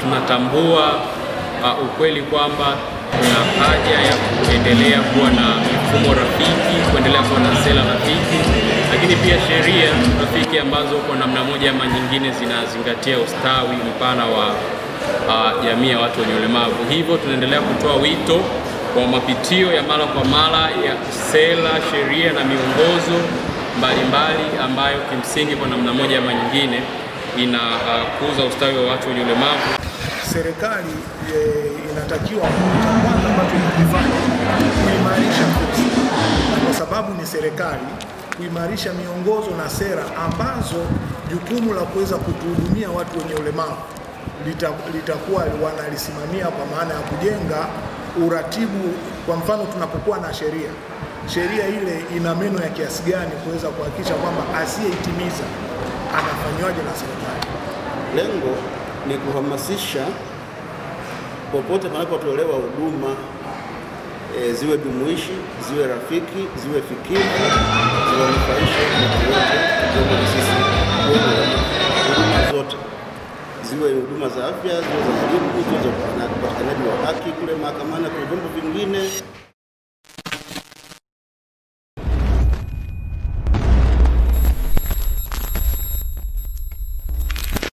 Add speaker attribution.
Speaker 1: Tunatambua ukweli kwamba kuna haja ya kuendelea kuwa na mifumo rafiki, kuendelea kuwa na sera rafiki, lakini pia sheria rafiki ambazo kwa namna moja ama nyingine zinazingatia ustawi mpana wa jamii ya watu wenye ulemavu. Hivyo tunaendelea kutoa wito kwa mapitio ya mara kwa mara ya sera, sheria na miongozo mbalimbali ambayo kimsingi kwa namna moja ama nyingine inakuza ustawi wa watu wenye ulemavu.
Speaker 2: Serikali inatakiwa kwanza ambacho inafanya kuimarisha fursa, kwa sababu ni serikali, kuimarisha miongozo na sera ambazo jukumu la kuweza kutuhudumia watu wenye ulemavu litakuwa wanalisimamia, kwa maana ya kujenga uratibu. Kwa mfano, tunapokuwa na sheria ile ina meno ya kiasi gani kuweza kuhakikisha kwamba asiyeitimiza anafanywaje na serikali.
Speaker 3: Lengo ni kuhamasisha popote panapotolewa huduma ziwe jumuishi, ziwe rafiki, ziwe fikivu, ziwe nufaisha wote, sisi huduma zote, ziwe huduma za afya, ziwe za elimu, ziwe za upatikanaji wa haki kule mahakamani na vyombo vingine.